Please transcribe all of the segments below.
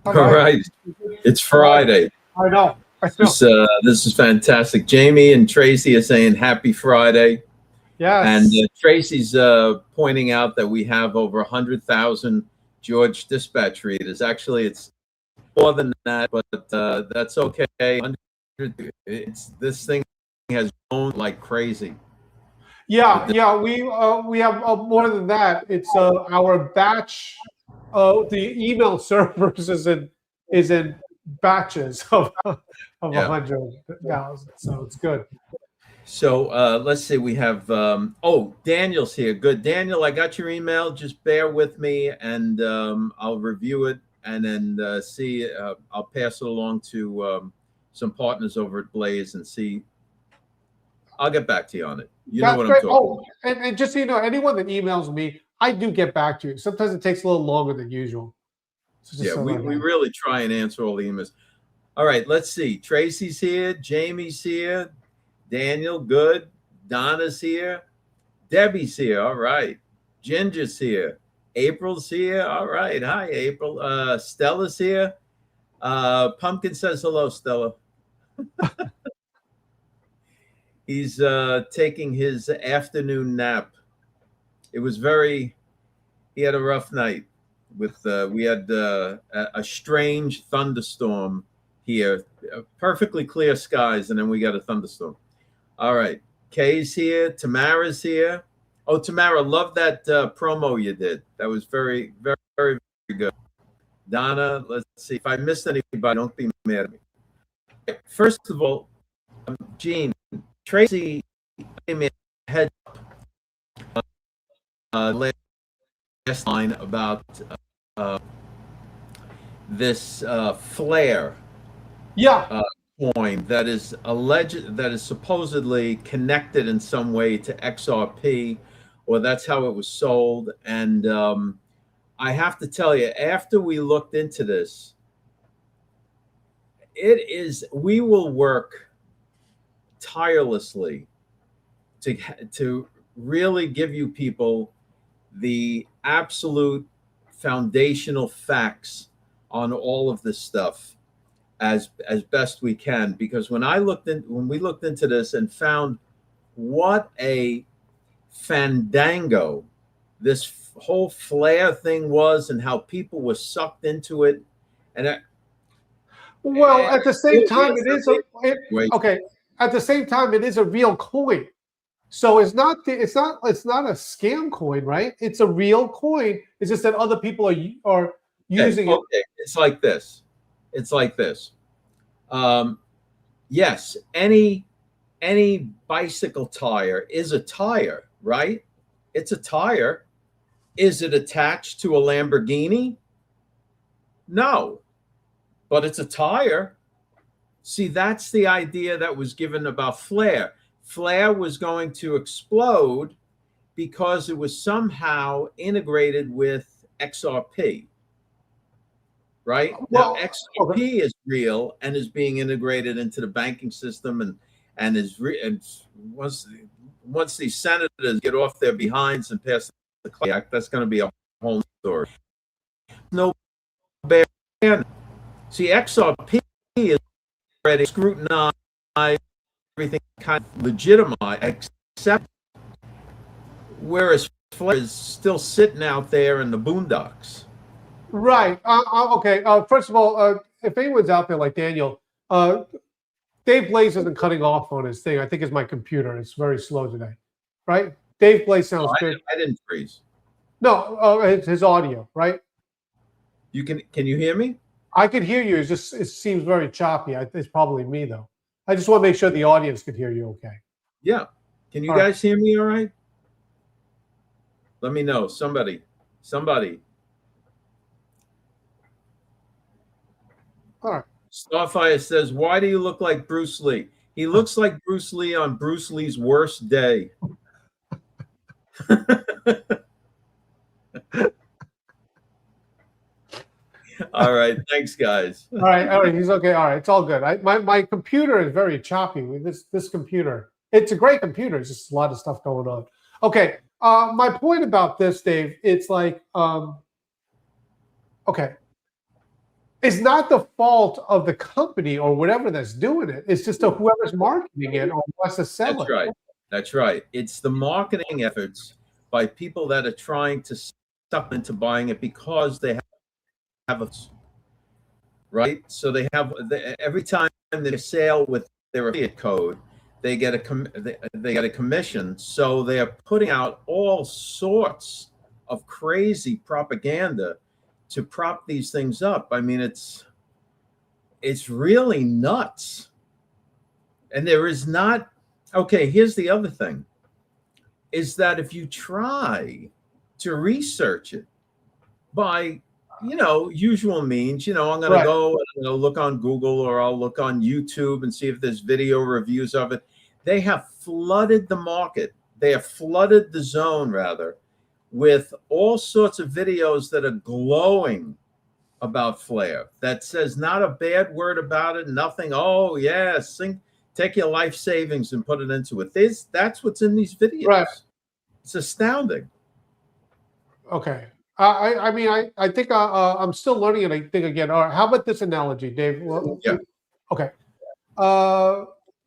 All right. It's Friday. I know. This is fantastic. Jamie and Tracy are saying happy Friday. Yes. And Tracy's pointing out that we have over 100,000 George dispatch readers. Actually, it's more than that, but that's okay. This thing has grown like crazy. Yeah. We have more than that. It's our batch. The email servers is in batches of 100,000. So it's good. So let's see. We have Daniel's here. Good, Daniel. I got your email. Just bear with me, and I'll review it, and then see. I'll pass it along to some partners over at Blaze and see. I'll get back to you on it. You know what I'm talking about. And just so you know, anyone that emails me, I do get back to you. Sometimes it takes a little longer than usual. So we really try and answer all the emails. All right, let's see. Tracy's here. Jamie's here. Daniel, good. Donna's here. Debbie's here. All right. Ginger's here. April's here. All right. Hi, April. Stella's here. Pumpkin says hello, Stella. He's taking his afternoon nap. It was he had a rough night with, we had a strange thunderstorm here, perfectly clear skies, and then we got a thunderstorm. All right. Kay's here. Tamara's here. Oh, Tamara, love that promo you did. That was very, very, very, very good. Donna, let's see. If I missed anybody, don't be mad at me. First of all, Gene, Tracy came in head last line about this flare. Yeah. Coin that is supposedly connected in some way to XRP, or that's how it was sold. And I have to tell you, after we looked into this, we will work tirelessly to really give you people the absolute foundational facts on all of this stuff as best we can, because when we looked into this and found what a fandango this whole flare thing was and how people were sucked into it, and at the same time it is okay. At the same time, it is a real coin, so it's not a scam coin, right? It's a real coin. It's just that other people are using it. Okay, it's like this. Yes, any bicycle tire is a tire, right? It's a tire. Is it attached to a Lamborghini? No, but it's a tire. See, that's the idea that was given about flare. Flare was going to explode because it was somehow integrated with XRP. Right? Now, XRP is real and is being integrated into the banking system, and once these senators get off their behinds and pass the Clay Act, that's going to be a whole story. No bear. See, XRP is already scrutinized, everything kind of legitimized, except whereas Flare is still sitting out there in the boondocks. Right. Okay. First of all, if anyone's out there like Daniel, Dave Blaze isn't cutting off on his thing. I think it's my computer. It's very slow today. Right? Dave Blaze sounds good. I didn't freeze. No, his audio, right? Can you hear me? I could hear you. It seems very choppy. It's probably me though. I just want to make sure the audience could hear you okay. Yeah. Can you guys hear me all right? Let me know. Somebody. All right. Starfire says, why do you look like Bruce Lee? He looks like Bruce Lee on Bruce Lee's worst day. All right. Thanks, guys. All right. All right. He's okay. All right. It's all good. My computer is very choppy. This computer. It's a great computer. It's just a lot of stuff going on. Okay. My point about this, Dave, it's like, okay. It's not the fault of the company or whatever that's doing it. It's just whoever's marketing it or wants to sell it. That's right. That's right. It's the marketing efforts by people that are trying to suck into buying it because they have a right. So they have every time they sale with their affiliate code, they get a commission. So they are putting out all sorts of crazy propaganda to prop these things up. I mean, it's really nuts. And there is not, okay, here's the other thing, is that if you try to research it by, usual means, I'm going to go and look on Google or I'll look on YouTube and see if there's video reviews of it. They have flooded the market. They have flooded the zone, rather, with all sorts of videos that are glowing about Flair, that says not a bad word about it, nothing. Oh, yeah, take your life savings and put it into it. That's what's in these videos. Right. It's astounding. Okay. I mean, I think I'm still learning it. I think again. All right. How about this analogy, Dave? Well, yeah. Okay.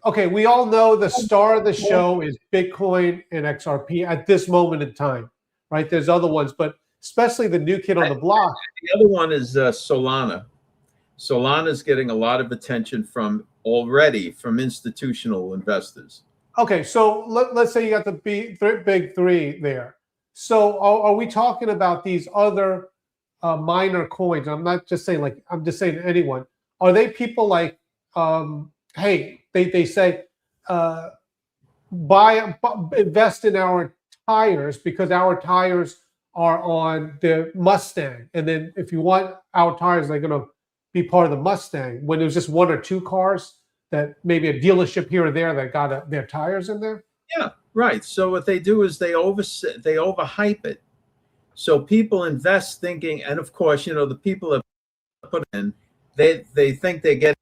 Okay. We all know the star of the show is Bitcoin and XRP at this moment in time, right? There's other ones, but especially the new kid on the block. The other one is Solana. Solana's getting a lot of attention from institutional investors. Okay, so let's say you got the big three there. So are we talking about these other minor coins? I'm not just saying I'm just saying anyone. Are they people like, hey, they say, invest in our tires because our tires are on the Mustang. And then if you want our tires, they're going to be part of the Mustang. When there's just one or two cars that maybe a dealership here or there that got their tires in there. Yeah, right. So what they do is they overhype it. So people invest thinking, and of course, the people that put it in, they think they're getting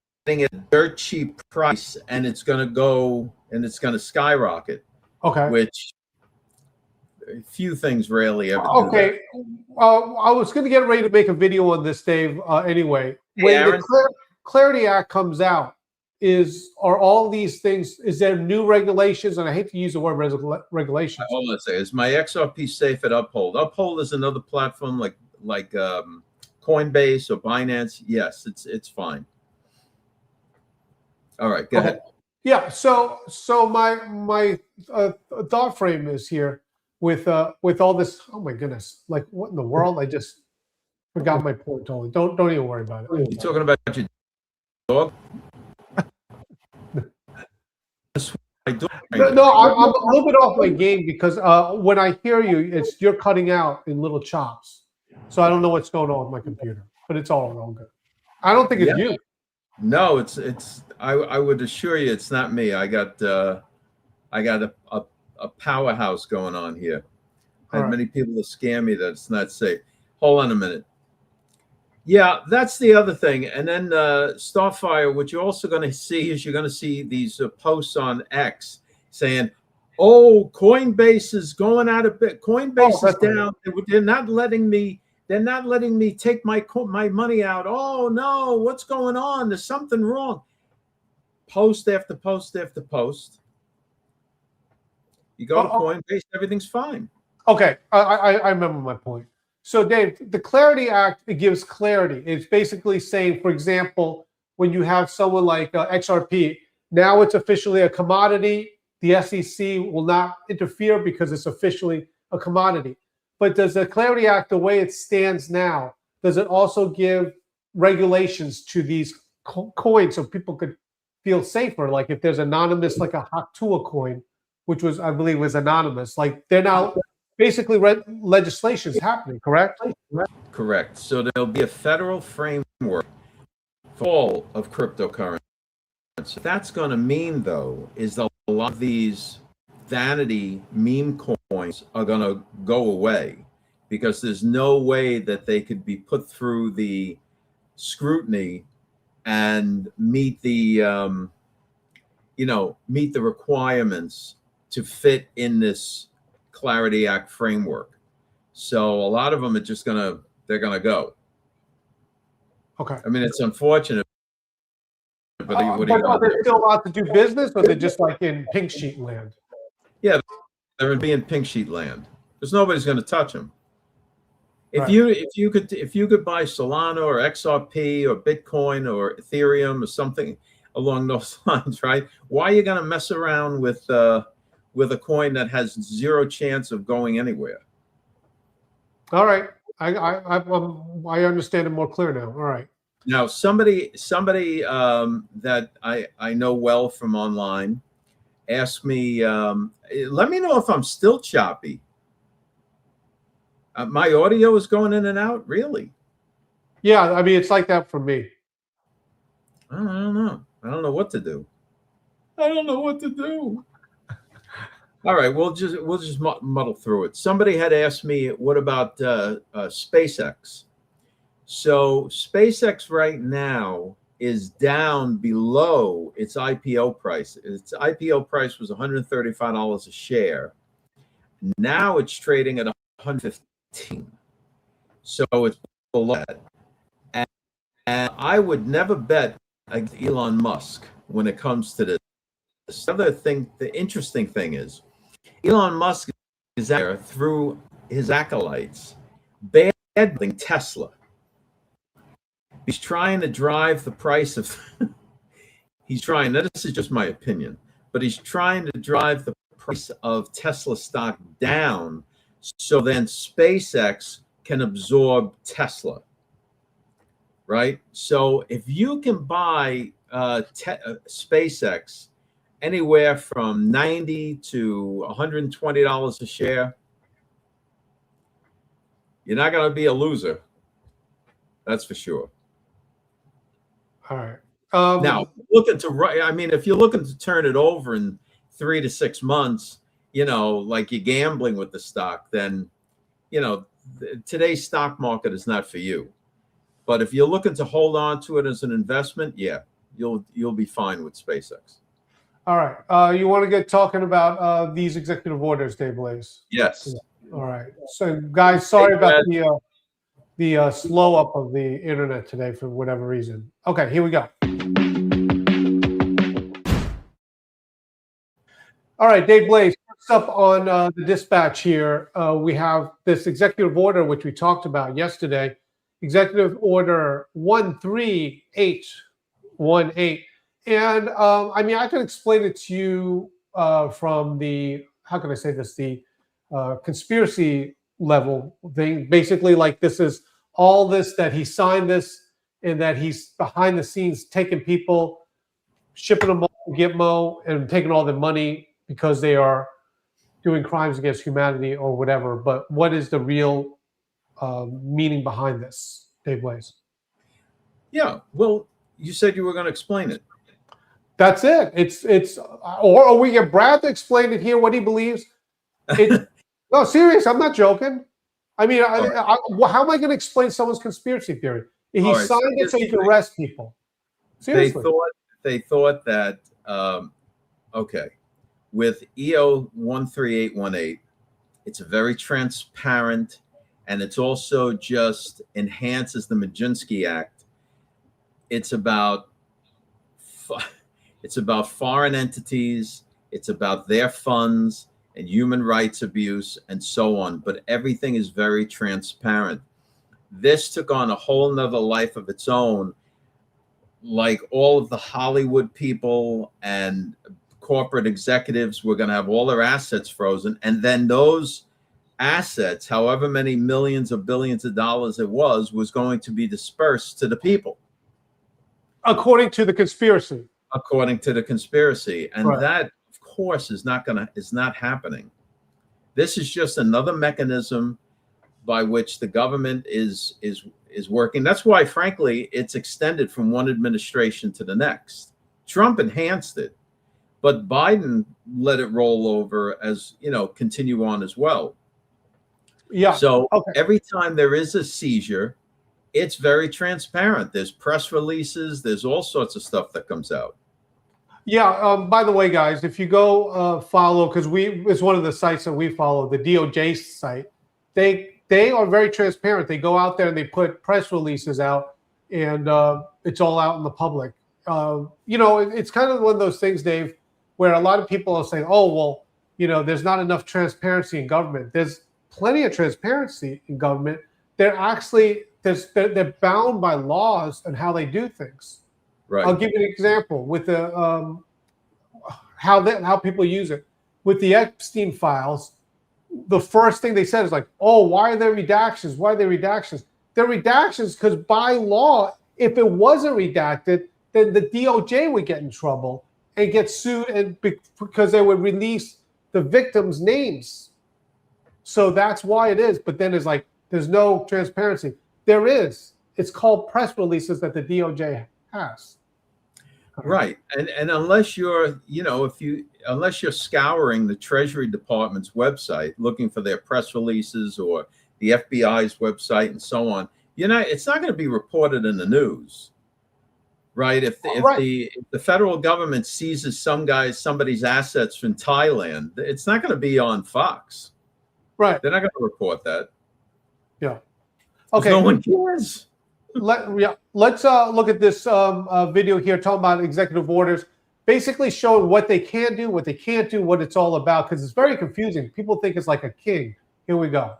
a dirt cheap price and it's going to go and it's going to skyrocket. Okay. Which few things rarely ever do. Okay. I was going to get ready to make a video on this, Dave, anyway. When the Clarity Act comes out, are all these things, is there new regulations? And I hate to use the word regulations. Hold on a second. Is my XRP safe at Uphold? Uphold is another platform like Coinbase or Binance. Yes, it's fine. All right, go ahead. Yeah. So my thought frame is here with all this. Oh my goodness! Like what in the world? I just forgot my point totally. Don't even worry about it. You talking about your dog? No, I'm a little bit off my game because when I hear you, you're cutting out in little chops. So I don't know what's going on with my computer, but it's all good. I don't think it's you. No, it's. I would assure you, it's not me. I got a powerhouse going on here. I had many people to scam me that it's not safe. Hold on a minute. Yeah, that's the other thing. And then Starfire, what you're also going to see is you're going to see these posts on X saying, "Oh, Coinbase is going out of bit. Coinbase is down. They're not letting me. They're not letting me take my money out. Oh no, what's going on? There's something wrong." Post after post after post. You go to Coinbase, everything's fine. Okay, I remember my point. So, Dave, the Clarity Act, it gives clarity. It's basically saying, for example, when you have someone like XRP, now it's officially a commodity. The SEC will not interfere because it's officially a commodity. But does the Clarity Act, the way it stands now, does it also give regulations to these coins so people could feel safer? Like if there's anonymous, like a Haktua coin, which was, I believe, was anonymous, like they're now... Basically, legislation is happening, correct? Correct. So there'll be a federal framework for all of cryptocurrency. What that's going to mean, though, is that a lot of these vanity meme coins are going to go away because there's no way that they could be put through the scrutiny and meet the meet the requirements to fit in this Clarity Act framework. So a lot of them are just they're gonna go. Okay. I mean, it's unfortunate, but what are you are gonna they do? still allowed to do business, or they're just like in pink sheet land? Yeah, they're in pink sheet land because nobody's going to touch them. If Right. if you could buy Solana or XRP or Bitcoin or Ethereum or something along those lines, right? Why are you going to mess around with a coin that has zero chance of going anywhere? All right. I understand it more clear now. All right. Now, somebody that I know well from online asked me, let me know if I'm still choppy. My audio is going in and out, really? Yeah, I mean, it's like that for me. I don't know. I don't know what to do. I don't know what to do. All right, we'll just muddle through it. Somebody had asked me, what about SpaceX? So SpaceX right now is down below its IPO price. Its IPO price was $135 a share. Now it's trading at 115. So it's below that. And I would never bet against Elon Musk when it comes to this. The other thing, the interesting thing is, Elon Musk is out there through his acolytes bad-mouthing Tesla. He's trying to drive the price of he's trying, now this is just my opinion, but he's trying to drive the price of Tesla stock down so then SpaceX can absorb Tesla, right? So if you can buy SpaceX anywhere from $90 to $120 a share, you're not going to be a loser. That's for sure. All right. Now, if you're looking to turn it over in 3 to 6 months, like you're gambling with the stock, then, today's stock market is not for you. But if you're looking to hold on to it as an investment, yeah, you'll be fine with SpaceX. All right. You want to get talking about these executive orders, Dave Blaze? Yes. All right. So, guys, sorry about the slow up of the internet today for whatever reason. Okay, here we go. All right, Dave Blaze, first up on the dispatch here, we have this executive order, which we talked about yesterday, Executive Order 13818. And I mean, I can explain it to you from the, how can I say this, the conspiracy level thing. Basically, like, this is all this, that he signed this, and that he's behind the scenes taking people, shipping them all to Gitmo, and taking all their money because they are doing crimes against humanity or whatever. But what is the real meaning behind this, Dave Blaze? Yeah, well, you said you were going to explain it. That's it. It's or we get Brad to explain it here, what he believes. No, serious. I'm not joking. I mean, how am I going to explain someone's conspiracy theory? He signed it so he can arrest people. Seriously. They thought that okay, with EO 13818, it's very transparent, and it's also just enhances the Majinsky Act. It's about foreign entities. It's about their funds and human rights abuse and so on. But everything is very transparent. This took on a whole nother life of its own. Like, all of the Hollywood people and corporate executives were going to have all their assets frozen. And then those assets, however many millions or billions of dollars it was going to be dispersed to the people. According to the conspiracy. According to the conspiracy. And right. That, of course, is not happening. This is just another mechanism by which the government is working. That's why, frankly, it's extended from one administration to the next. Trump enhanced it, but Biden let it roll over as, continue on as well. Yeah. So Every time there is a seizure, it's very transparent. There's press releases. There's all sorts of stuff that comes out. Yeah. By the way, guys, if you go follow, because it's one of the sites that we follow, the DOJ site. They are very transparent. They go out there and they put press releases out, and it's all out in the public. It's kind of one of those things, Dave, where a lot of people are saying, "Oh, well, there's not enough transparency in government." There's plenty of transparency in government. They're bound by laws and how they do things. Right. I'll give you an example with the how people use it. With the Epstein files, the first thing they said is like, "Oh, why are there redactions? Why are there redactions?" They're redactions because by law, if it wasn't redacted, then the DOJ would get in trouble and get sued, and because they would release the victims' names. So that's why it is. But then it's like there's no transparency. There is. It's called press releases that the DOJ has. Right. And unless you're, unless you're scouring the Treasury Department's website looking for their press releases or the FBI's website and so on, it's not going to be reported in the news. Right. If the federal government seizes somebody's assets from Thailand, it's not going to be on Fox. Right. They're not going to report that. Yeah. Okay. No one cares. Let's look at this video here talking about executive orders, basically showing what they can do, what they can't do, what it's all about, because it's very confusing. People think it's like a king. Here we go.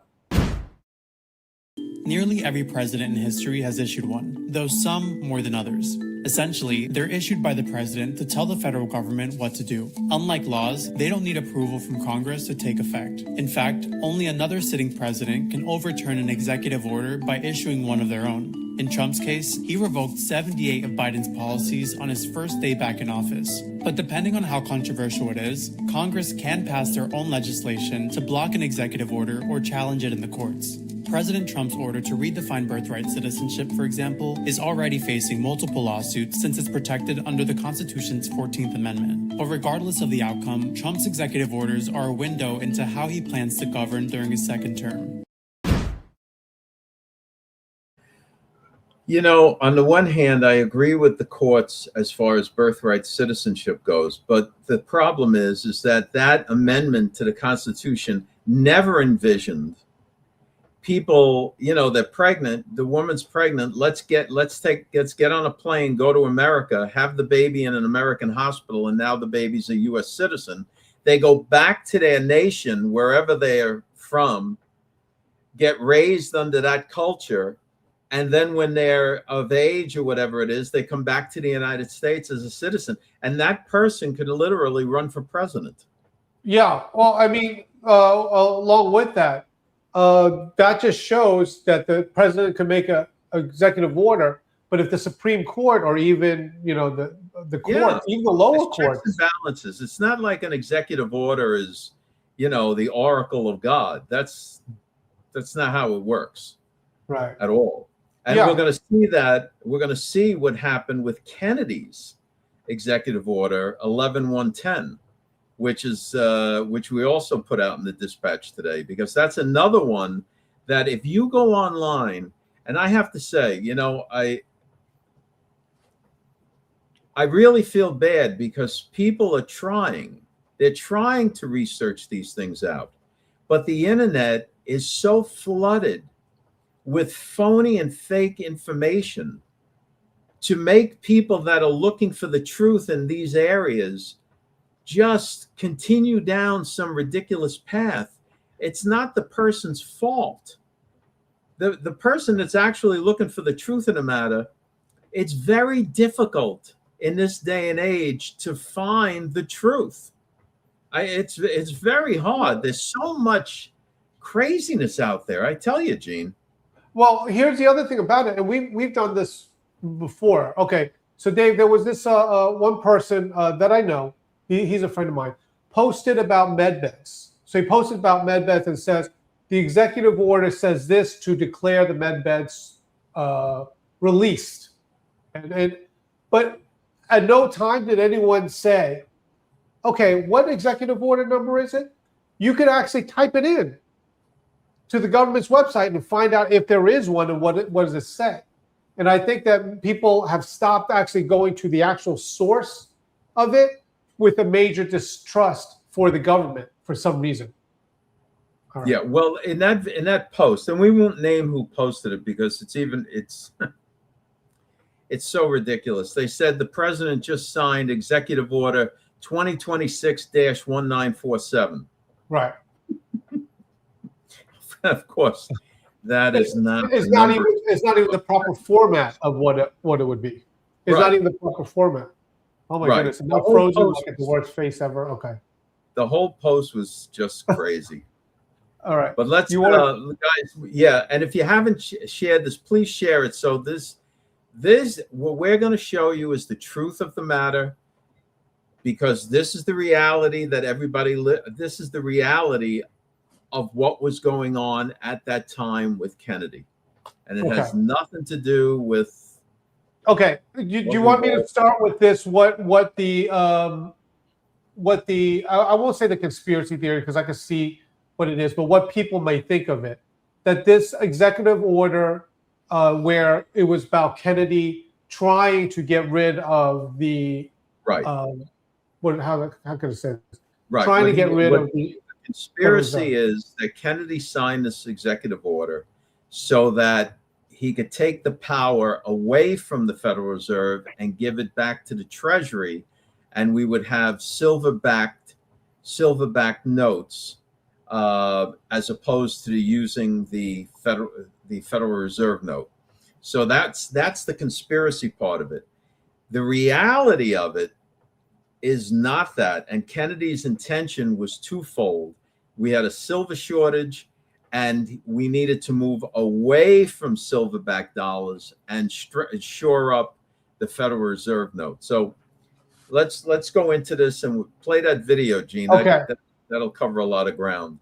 Nearly every president in history has issued one, though some more than others. Essentially, they're issued by the president to tell the federal government what to do. Unlike laws, they don't need approval from Congress to take effect. In fact, only another sitting president can overturn an executive order by issuing one of their own. In Trump's case, he revoked 78 of Biden's policies on his first day back in office. But depending on how controversial it is, Congress can pass their own legislation to block an executive order or challenge it in the courts. President Trump's order to redefine birthright citizenship, for example, is already facing multiple lawsuits since it's protected under the Constitution's 14th Amendment. But regardless of the outcome, Trump's executive orders are a window into how he plans to govern during his second term. On the one hand, I agree with the courts as far as birthright citizenship goes, but the problem is that amendment to the Constitution never envisioned people, they're pregnant, the woman's pregnant, let's get on a plane, go to America, have the baby in an American hospital, and now the baby's a US citizen. They go back to their nation, wherever they are from, get raised under that culture, and then when they're of age or whatever it is, they come back to the United States as a citizen. And that person could literally run for president. Yeah. Well, I mean, along with that, that just shows that the president can make an executive order. But if the Supreme Court or even, the court, even the lower courts. Checks and balances. It's not like an executive order is, the oracle of God. That's not how it works. Right. At all. And we're going to see that. We're going to see what happened with Kennedy's executive order 11110, which we also put out in the dispatch today, because that's another one that if you go online, and I have to say, I really feel bad because people are trying. They're trying to research these things out, but the internet is so flooded with phony and fake information to make people that are looking for the truth in these areas just continue down some ridiculous path. It's not the person's fault. The person that's actually looking for the truth of the matter, it's very difficult in this day and age to find the truth. It's very hard. There's so much craziness out there. I tell you, Gene. Well, here's the other thing about it, and we've done this before. Okay, so Dave, there was this one person that I know, he's a friend of mine, posted about med beds. So he posted about med beds and says, the executive order says this to declare the med beds released. But at no time did anyone say, okay, what executive order number is it? You could actually type it in. to the government's website and find out if there is one and what does it say. And I think that people have stopped actually going to the actual source of it with a major distrust for the government for some reason. Right. Yeah, well, in that post, and we won't name who posted it because it's so ridiculous. They said the president just signed Executive Order 2026-1947. Right. Of course, that is not. It's not even the proper format of what it would be. It's not even the proper format. Oh my goodness! Not frozen like the worst face ever. Okay. The whole post was just crazy. All right. But let's, guys. Yeah, and if you haven't shared this, please share it. So this what we're going to show you is the truth of the matter, because this is the reality that everybody. This is the reality of what was going on at that time with Kennedy, and it has nothing to do with. Okay, do you want me to start with this? What the I won't say the conspiracy theory because I can see what it is, but what people may think of it, that this executive order where it was about Kennedy trying to get rid of the how can I say this? Trying to get rid of the conspiracy is that Kennedy signed this executive order so that he could take the power away from the Federal Reserve and give it back to the Treasury, and we would have silver-backed notes as opposed to using the Federal Reserve note. So that's the conspiracy part of it. The reality of it is not that. And Kennedy's intention was twofold. We had a silver shortage, and we needed to move away from silver-backed dollars and shore up the Federal Reserve note. So let's go into this and play that video, Gene. Okay. That'll cover a lot of ground.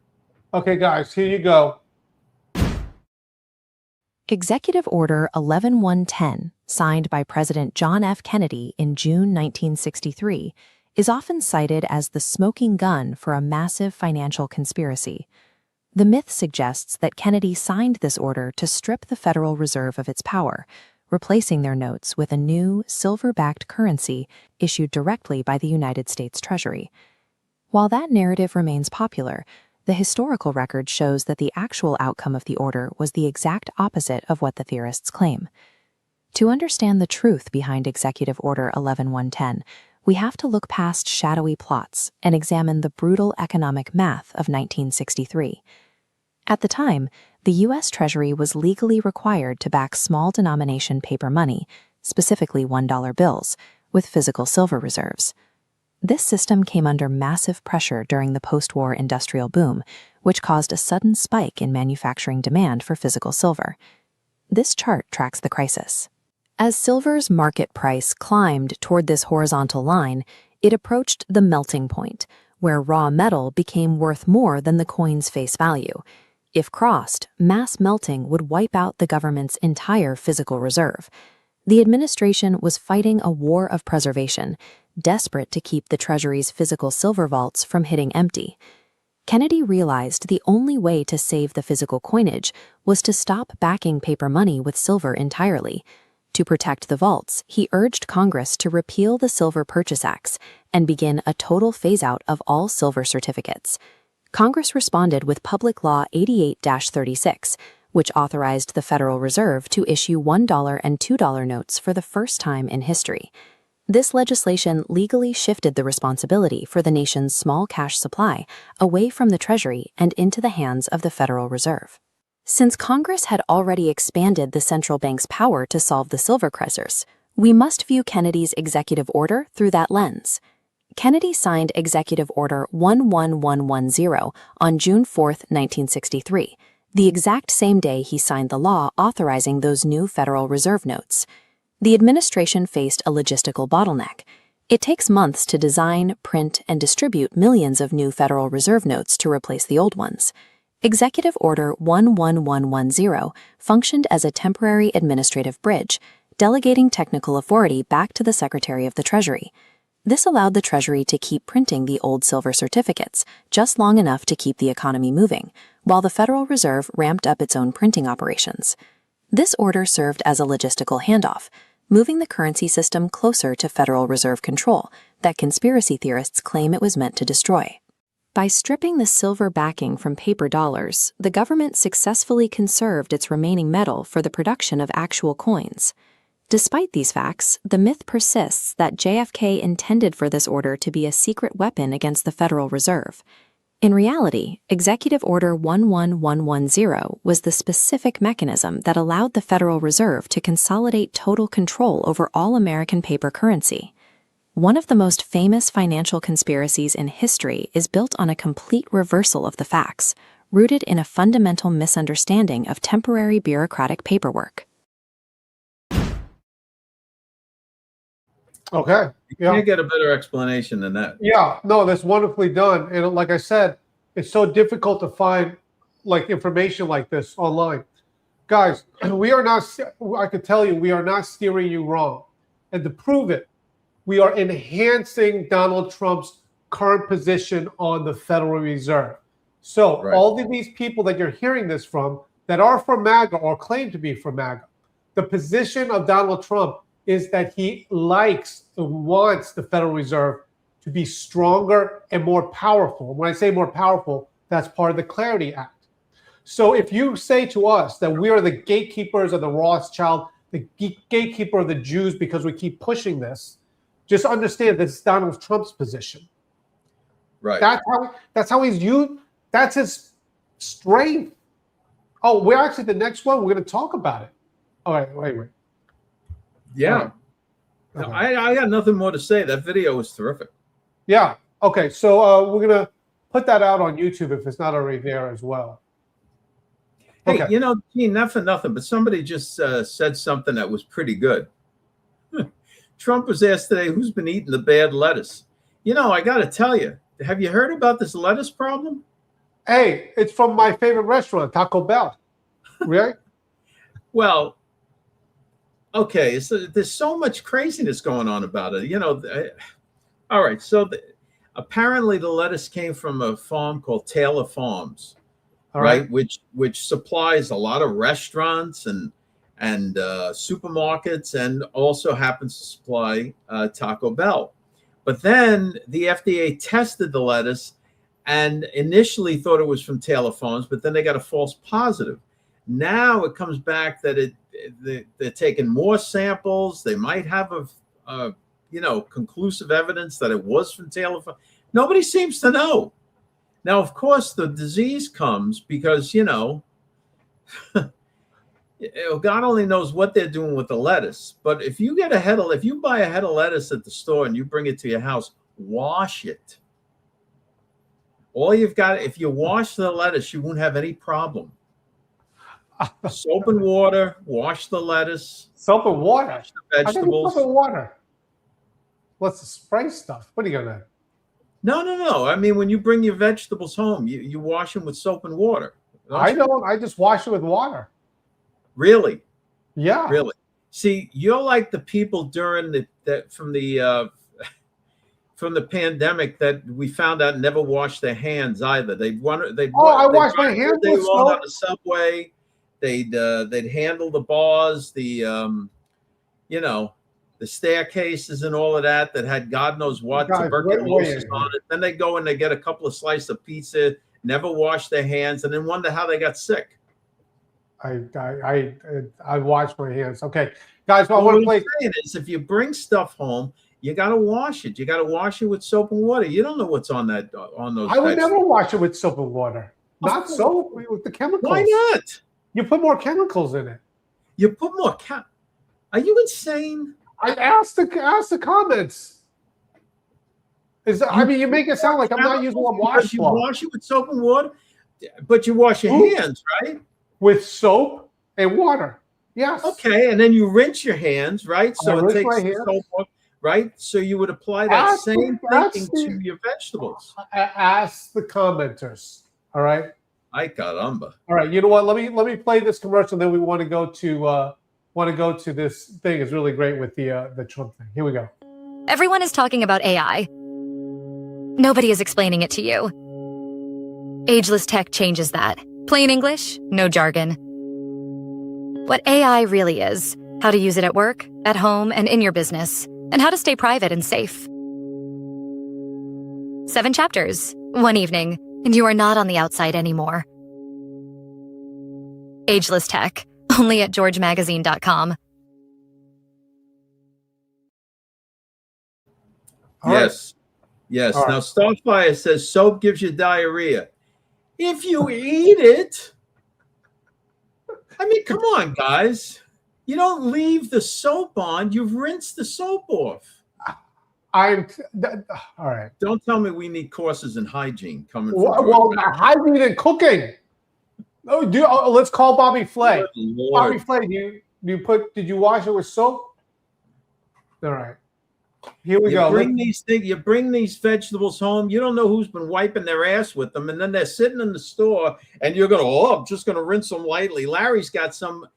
Okay, guys, here you go. Executive Order 11110, signed by President John F. Kennedy in June 1963, is often cited as the smoking gun for a massive financial conspiracy. The myth suggests that Kennedy signed this order to strip the Federal Reserve of its power, replacing their notes with a new silver-backed currency issued directly by the United States Treasury. While that narrative remains popular, the historical record shows that the actual outcome of the order was the exact opposite of what the theorists claim. To understand the truth behind Executive Order 11110, we have to look past shadowy plots and examine the brutal economic math of 1963. At the time, the U.S. Treasury was legally required to back small-denomination paper money, specifically $1 bills, with physical silver reserves. This system came under massive pressure during the post-war industrial boom, which caused a sudden spike in manufacturing demand for physical silver. This chart tracks the crisis. As silver's market price climbed toward this horizontal line, it approached the melting point, where raw metal became worth more than the coin's face value. If crossed, mass melting would wipe out the government's entire physical reserve. The administration was fighting a war of preservation, desperate to keep the Treasury's physical silver vaults from hitting empty. Kennedy realized the only way to save the physical coinage was to stop backing paper money with silver entirely. To protect the vaults, he urged Congress to repeal the Silver Purchase Acts and begin a total phase-out of all silver certificates. Congress responded with Public Law 88-36, which authorized the Federal Reserve to issue $1 and $2 notes for the first time in history. This legislation legally shifted the responsibility for the nation's small cash supply away from the Treasury and into the hands of the Federal Reserve. Since Congress had already expanded the central bank's power to solve the silver crisis, we must view Kennedy's executive order through that lens. Kennedy signed Executive Order 11110 on June 4, 1963, the exact same day he signed the law authorizing those new Federal Reserve notes. The administration faced a logistical bottleneck. It takes months to design, print, and distribute millions of new Federal Reserve notes to replace the old ones. Executive Order 11110 functioned as a temporary administrative bridge, delegating technical authority back to the Secretary of the Treasury. This allowed the Treasury to keep printing the old silver certificates just long enough to keep the economy moving, while the Federal Reserve ramped up its own printing operations. This order served as a logistical handoff, moving the currency system closer to Federal Reserve control that conspiracy theorists claim it was meant to destroy. By stripping the silver backing from paper dollars, the government successfully conserved its remaining metal for the production of actual coins. Despite these facts, the myth persists that JFK intended for this order to be a secret weapon against the Federal Reserve. In reality, Executive Order 11110 was the specific mechanism that allowed the Federal Reserve to consolidate total control over all American paper currency. One of the most famous financial conspiracies in history is built on a complete reversal of the facts, rooted in a fundamental misunderstanding of temporary bureaucratic paperwork. Okay. You can't get a better explanation than that. Yeah, no, that's wonderfully done. And like I said, it's so difficult to find information like this online. Guys, we are not, I can tell you, we are not steering you wrong. And to prove it, we are enhancing Donald Trump's current position on the Federal Reserve. So all of these people that you're hearing this from that are for MAGA or claim to be for MAGA, the position of Donald Trump is that he likes and wants the Federal Reserve to be stronger and more powerful. When I say more powerful, that's part of the Clarity Act. So if you say to us that we are the gatekeepers of the Rothschild, the gatekeeper of the Jews because we keep pushing this, just understand that it's Donald Trump's position. Right. That's how he's used. That's his strength. Oh, we're actually the next one. We're going to talk about it. All right, wait. Yeah. Okay. I got nothing more to say. That video was terrific. Yeah. Okay. So we're going to put that out on YouTube if it's not already there as well. Hey, Gene, not for nothing, but somebody just said something that was pretty good. Trump was asked today who's been eating the bad lettuce. I got to tell you, have you heard about this lettuce problem? Hey, it's from my favorite restaurant, Taco Bell. Right? Well, okay, so there's so much craziness going on about it. All right, so apparently the lettuce came from a farm called Taylor Farms, right? Which supplies a lot of restaurants and supermarkets, and also happens to supply Taco Bell. But then the FDA tested the lettuce and initially thought it was from Taylor Farms, but then they got a false positive. Now it comes back that they're taking more samples. They might have conclusive evidence that it was from Taylor Farms. Nobody seems to know. Now, of course, the disease comes because, God only knows what they're doing with the lettuce. But if you buy a head of lettuce at the store and you bring it to your house, wash it. All you've got, if you wash the lettuce, you won't have any problem. Soap and water, wash the lettuce. Soap and water? Wash the vegetables. Soap and water. What's the spray stuff? What are you going to? No. I mean, when you bring your vegetables home, you wash them with soap and water. I don't. I just wash it with water. Really? Yeah. Really? See, you're like the people during from the pandemic that we found out never washed their hands either. I wash my hands with soap on the subway. They'd handle the bars, the staircases and all of that had God knows what tuberculosis on it. Then they go and they get a couple of slices of pizza, never wash their hands, and then wonder how they got sick. I wash my hands. Okay, guys. What I'm saying is, if you bring stuff home, you got to wash it. You got to wash it with soap and water. You don't know what's on those. I would never wash it with soap and water. Not soap with the chemicals. Why not? You put more chemicals in it. You put more Are you insane? I asked the comments. You make it sound like I'm not using a washcloth. You wash it with soap and water, but you wash your hands, right? With soap and water. Yes. Okay, and then you rinse your hands, right? So it takes soap off, right? So you would apply that same thinking to your vegetables. Ask the commenters. All right. Ay caramba. All right. You know what? Let me play this commercial. Then we want to go to this thing. It's really great with the Trump thing. Here we go. Everyone is talking about AI. Nobody is explaining it to you. Ageless tech changes that. Plain English, no jargon. What AI really is, how to use it at work, at home, and in your business, and how to stay private and safe. 7 chapters, 1 evening, and you are not on the outside anymore. Ageless Tech, only at georgemagazine.com. Yes. Yes. All Now, right. Starfire says soap gives you diarrhea. If you eat it, I mean, come on, guys. You don't leave the soap on. You've rinsed the soap off. All right. Don't tell me we need courses in hygiene coming from Well, hygiene and cooking. Let's call Bobby Flay. Bobby Flay, did you wash it with soap? All right. Here we go. You bring these vegetables home. You don't know who's been wiping their ass with them, and then they're sitting in the store, and you're gonna, I'm just gonna rinse them lightly. Larry's got some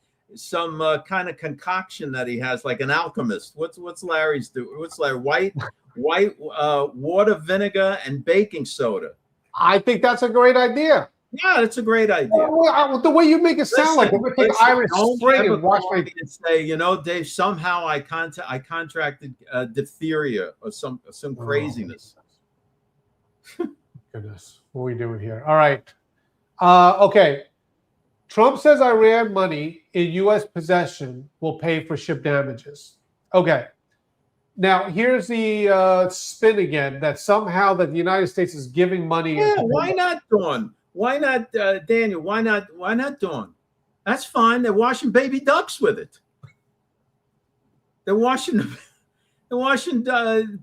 kind of concoction that he has, like an alchemist. What's Larry's do? What's Larry? White water, vinegar, and baking soda. I think that's a great idea. Yeah, that's a great idea. The way you make it sound like I'm gonna take Irish Spring and wash my. And say, Dave, somehow I contracted diphtheria or some craziness. Goodness, what are we doing here? All right. Okay. Trump says Iran money in U.S. possession will pay for ship damages. Okay. Now here's the spin again that somehow that the United States is giving money. Yeah, why not, Dawn? Why not, Daniel? Why not Dawn? That's fine. They're washing baby ducks with it. They're washing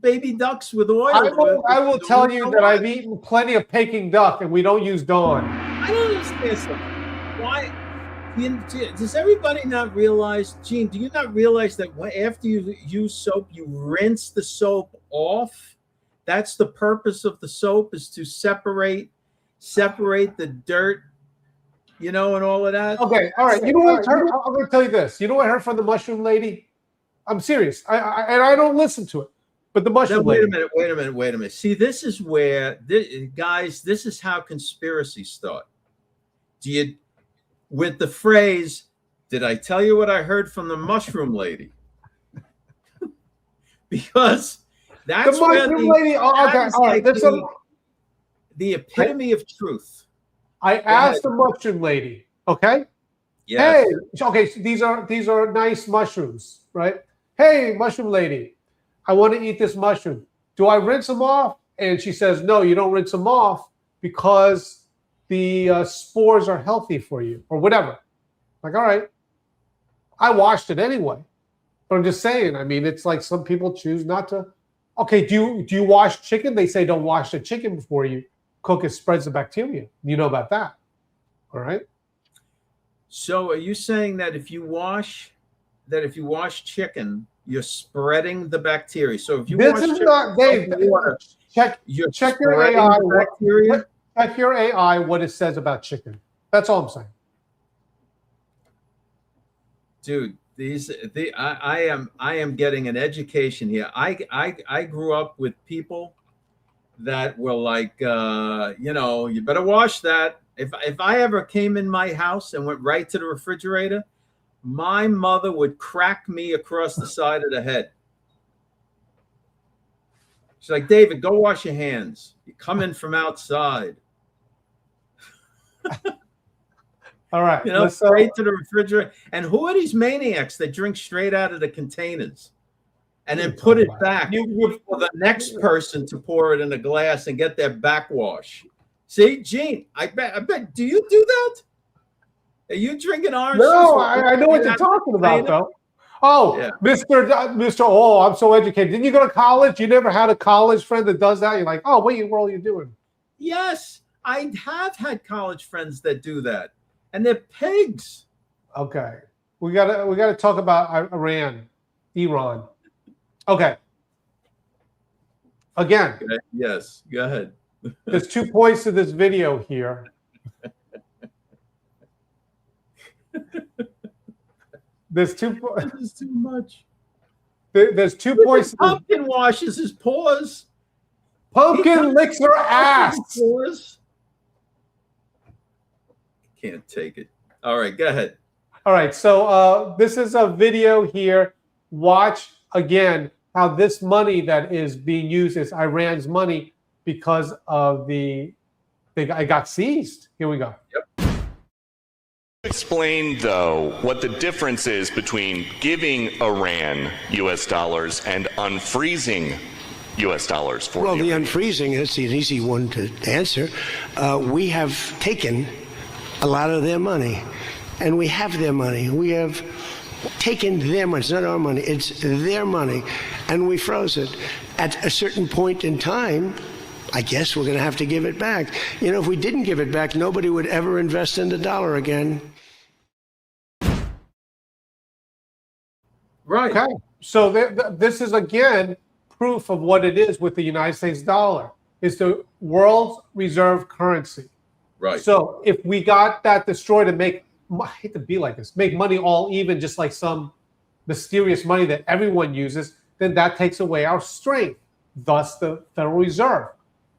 baby ducks with oil. I will tell you that I've eaten plenty of Peking duck, and we don't use Dawn. I don't understand something. Why? Does everybody not realize, Gene? Do you not realize that after you use soap, you rinse the soap off? That's the purpose of the soap, is to separate the dirt, and all of that. Okay, all right. You know what? I'm going to tell you this. You know what I heard from the mushroom lady? I'm serious. I don't listen to it, but the mushroom lady. Wait a minute. See, this is where, guys, this is how conspiracies start. With the phrase, "Did I tell you what I heard from the mushroom lady?" Because that's the mushroom lady. Okay, all right. The epitome of truth. I asked the mushroom lady, okay? Yes. Hey, okay, so these are nice mushrooms, right? Hey, mushroom lady, I want to eat this mushroom. Do I rinse them off? And she says, no, you don't rinse them off because the spores are healthy for you, or whatever. Like, all right. I washed it anyway. But I'm just saying, I mean, it's like some people choose not to. Okay, do you wash chicken? They say don't wash the chicken before you cook. It spreads the bacteria. You know about that. All right. So are you saying that if you wash chicken, you're spreading the bacteria? So if you wash chicken, Dave, water, check your AI bacteria. Check your AI what it says about chicken. That's all I'm saying. Dude, I am getting an education here. I grew up with people that were like, you better wash that. If I ever came in my house and went right to the refrigerator, my mother would crack me across the side of the head. She's like, David, go wash your hands. You come in from outside. All right. Straight to the refrigerator. And who are these maniacs that drink straight out of the containers and then put it back for the next person to pour it in a glass and get their backwash? See, Gene, I bet. Do you do that? Are you drinking orange juice? No, I know what you're talking about, though. Oh, yeah. Mr. Oh, I'm so educated. Didn't you go to college? You never had a college friend that does that? You're like, oh, what are you doing? Yes, I have had college friends that do that. And they're pigs. Okay. We gotta talk about Iran. Okay. Again. Okay. Yes, go ahead. There's 2 points to this video here. There's 2 points. This is too much. There's 2 points. Pumpkin washes his paws. Pumpkin licks her ass. can't take it. All right, go ahead. All right, so this is a video here. Watch again how this money that is being used is Iran's money because of it got seized. Here we go. Yep. Explain, though, what the difference is between giving Iran U.S. dollars and unfreezing U.S. dollars for Well, the unfreezing is an easy one to answer. We have taken a lot of their money, and we have their money. We have taken their money. It's not our money. It's their money, and we froze it. At a certain point in time, I guess we're going to have to give it back. You know, if we didn't give it back, nobody would ever invest in the dollar again. Right. Okay, so this is again proof of what it is with the United States dollar. It's the world's reserve currency. Right. So if we got that destroyed and I hate to be like this, make money all even, just like some mysterious money that everyone uses, then that takes away our strength. Thus, the Federal Reserve.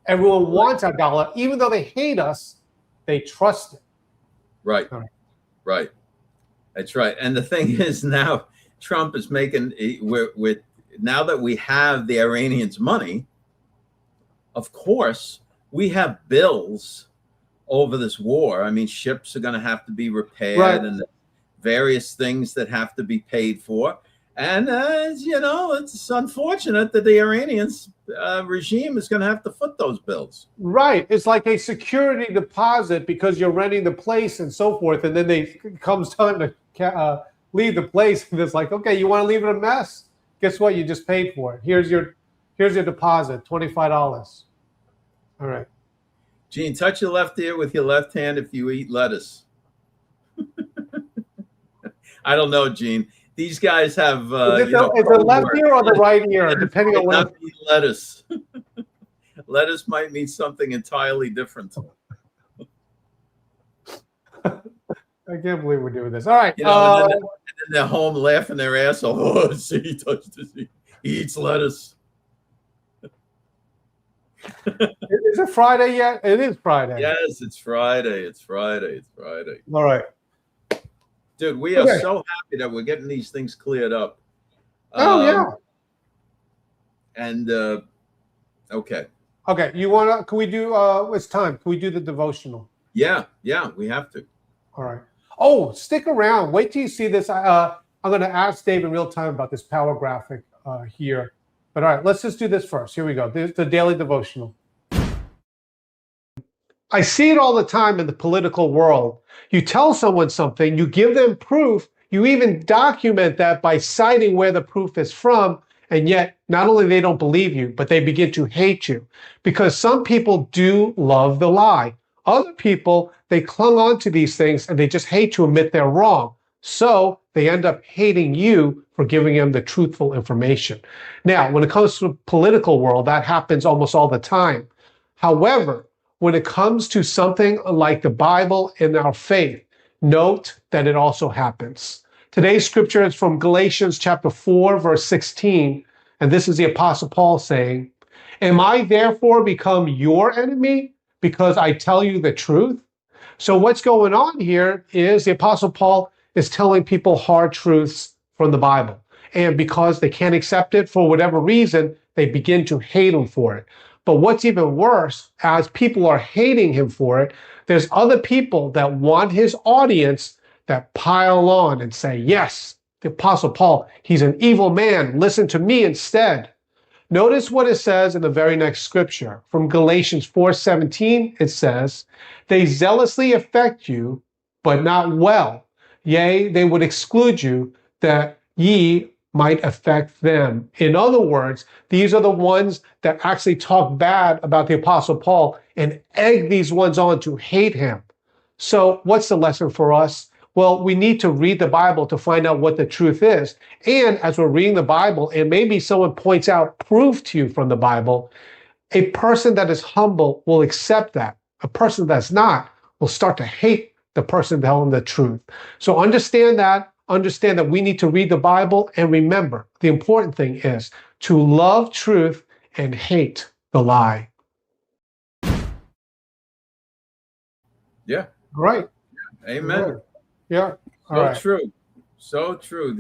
Everyone wants our dollar, even though they hate us, they trust it. Right. All right. Right. That's right. And the thing is, now Trump is making with now that we have the Iranians' money, of course, we have bills over this war. I mean, ships are going to have to be repaired, right, and various things that have to be paid for. And, you know, it's unfortunate that the Iranians regime is going to have to foot those bills. Right. It's like a security deposit because you're renting the place and so forth. And then comes time to leave the place. And it's like, okay, you want to leave it a mess? Guess what? You just paid for it. Here's your deposit, $25. All right. Gene, touch your left ear with your left hand if you eat lettuce. I don't know, Gene. These guys have. Is the left ear or the right ear, depending on what? Lettuce. Lettuce might mean something entirely different. I can't believe we're doing this. All right. You know, and then they're home laughing their ass off. Oh, see, he touched this. He eats lettuce. Is it Friday yet? It is Friday. Yes, it's Friday. It's Friday. It's Friday. All right. Dude, we are so happy that we're getting these things cleared up. Yeah. And okay. Okay, can we do it's time. Can we do the devotional? Yeah, we have to. All right. Oh, stick around. Wait till you see this. I'm going to ask Dave in real time about this power graphic here. But all right, let's just do this first. Here we go. There's the daily devotional. I see it all the time in the political world. You tell someone something, you give them proof, you even document that by citing where the proof is from, and yet not only they don't believe you, but they begin to hate you. Because some people do love the lie. Other people, they clung on to these things and they just hate to admit they're wrong. So they end up hating you for giving them the truthful information. Now, when it comes to the political world, that happens almost all the time. However, when it comes to something like the Bible and our faith, note that it also happens. Today's scripture is from Galatians chapter 4, verse 16. And this is the Apostle Paul saying, "Am I therefore become your enemy because I tell you the truth?" So what's going on here is the Apostle Paul is telling people hard truths from the Bible. And because they can't accept it for whatever reason, they begin to hate him for it. But what's even worse, as people are hating him for it, there's other people that want his audience that pile on and say, yes, the Apostle Paul, he's an evil man. Listen to me instead. Notice what it says in the very next scripture. From Galatians 4:17, it says, "They zealously affect you, but not well. Yea, they would exclude you, that ye might affect them." In other words, these are the ones that actually talk bad about the Apostle Paul and egg these ones on to hate him. So what's the lesson for us? Well, we need to read the Bible to find out what the truth is. And as we're reading the Bible, and maybe someone points out proof to you from the Bible, a person that is humble will accept that. A person that's not will start to hate the person telling the truth. So understand that we need to read the Bible, and remember, the important thing is to love truth and hate the lie. Yeah. Right. Amen. Yeah. All So right. true. So true.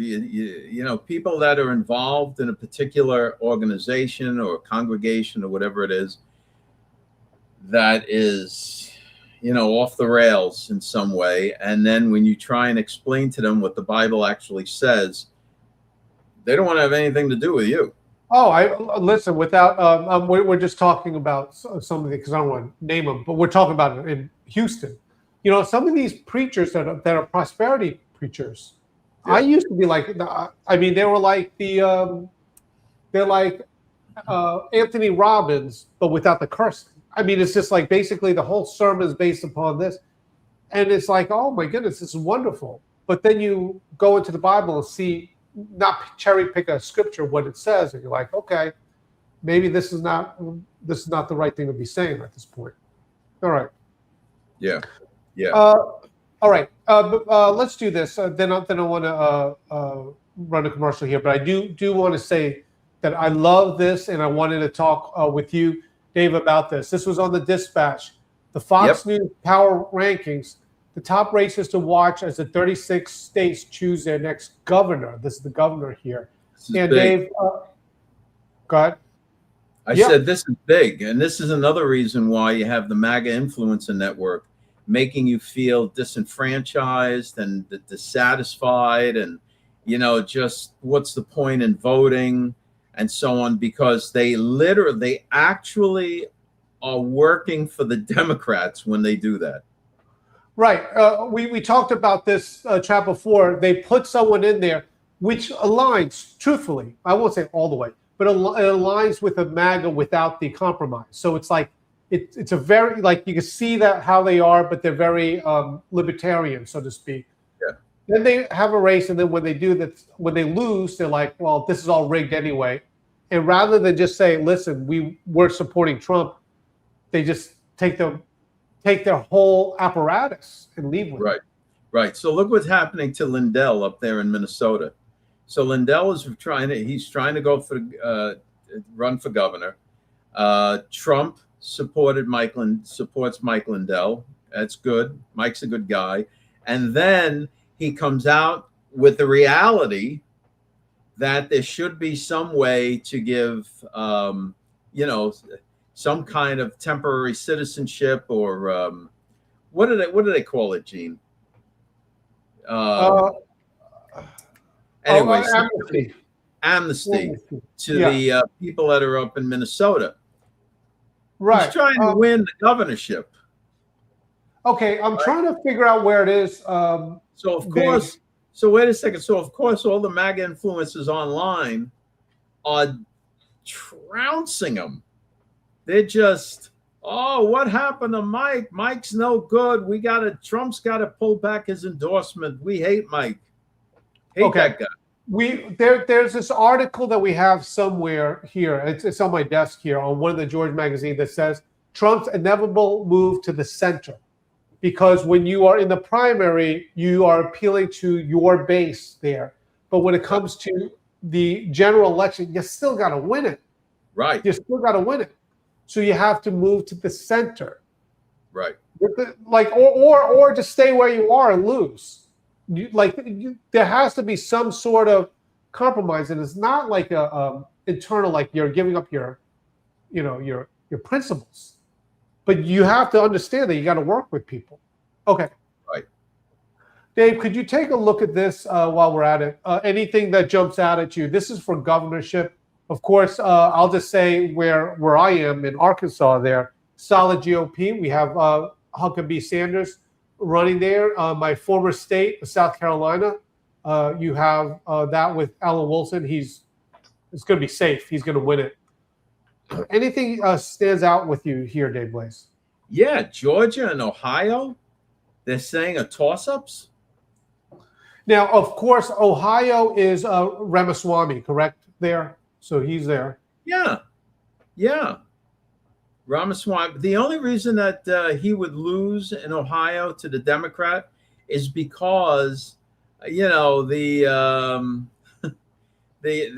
People that are involved in a particular organization or congregation or whatever it is that is, off the rails in some way. And then when you try and explain to them what the Bible actually says, they don't want to have anything to do with you. Oh, I listen. Without we're just talking about some of the, because I don't want to name them, but we're talking about it in Houston. Some of these preachers that are prosperity preachers. Yeah. I used to be like, I mean, they were like they're like Anthony Robbins, but without the cursing. I mean, it's just like basically the whole sermon is based upon this, and it's like, oh my goodness, this is wonderful. But then you go into the Bible and see, not cherry pick a scripture what it says, and you're like, okay, maybe this is not the right thing to be saying at this point. All right. Yeah. Yeah. All right. Let's do this. Then I want to run a commercial here, but I do want to say that I love this, and I wanted to talk with you, Dave, about this. This was on the Dispatch, the Fox News Power Rankings. The top races to watch as the 36 states choose their next governor. This is the governor here. And big. Dave, go ahead. I said this is big, and this is another reason why you have the MAGA Influencer Network making you feel disenfranchised and dissatisfied, and just what's the point in voting and so on, because they actually are working for the Democrats when they do that. Right. We talked about this chat before. They put someone in there which aligns, truthfully, I won't say all the way, but it aligns with a MAGA without the compromise. So it's like, it's a very, like, you can see that how they are, but they're very libertarian, so to speak. Yeah. Then they have a race, and then when they do that, when they lose, they're like, well, this is all rigged anyway. And rather than just say, listen, we're supporting Trump, they just take their whole apparatus and leave with it. Right. So look what's happening to Lindell up there in Minnesota. So Lindell is he's trying to go for run for governor. Trump supports Mike Lindell. That's good. Mike's a good guy. And then he comes out with the reality that there should be some way to give, some kind of temporary citizenship, or what do they call it, Gene? Anyways, amnesty to the people that are up in Minnesota. Right. He's trying to win the governorship. Okay, I'm trying to figure out where it is. So of course, wait a second. So of course, all the MAGA influencers online are trouncing him. They're just, oh, what happened to Mike? Mike's no good. Trump's got to pull back his endorsement. We hate Mike. Hate that guy. There's this article that we have somewhere here. It's on my desk here on one of the George magazine that says Trump's inevitable move to the center, because when you are in the primary, you are appealing to your base there. But when it comes to the general election, you still got to win it. Right. You still got to win it. So you have to move to the center. Right. Or just stay where you are and lose. There has to be some sort of compromise, and it's not like a internal, like you're giving up your principles, but you have to understand that you got to work with people. Okay. Right. Dave, could you take a look at this while we're at it? Anything that jumps out at you? This is for governorship. Of course, I'll just say where I am in Arkansas there, solid GOP. We have Huckabee Sanders running there. My former state, South Carolina, you have that with Alan Wilson. It's going to be safe. He's going to win it. Anything stands out with you here, Dave Blaze? Yeah, Georgia and Ohio, they're saying are toss-ups. Now, of course, Ohio is Ramaswamy, correct, there? So he's there. Yeah. Ramaswamy. The only reason that he would lose in Ohio to the Democrat is because, the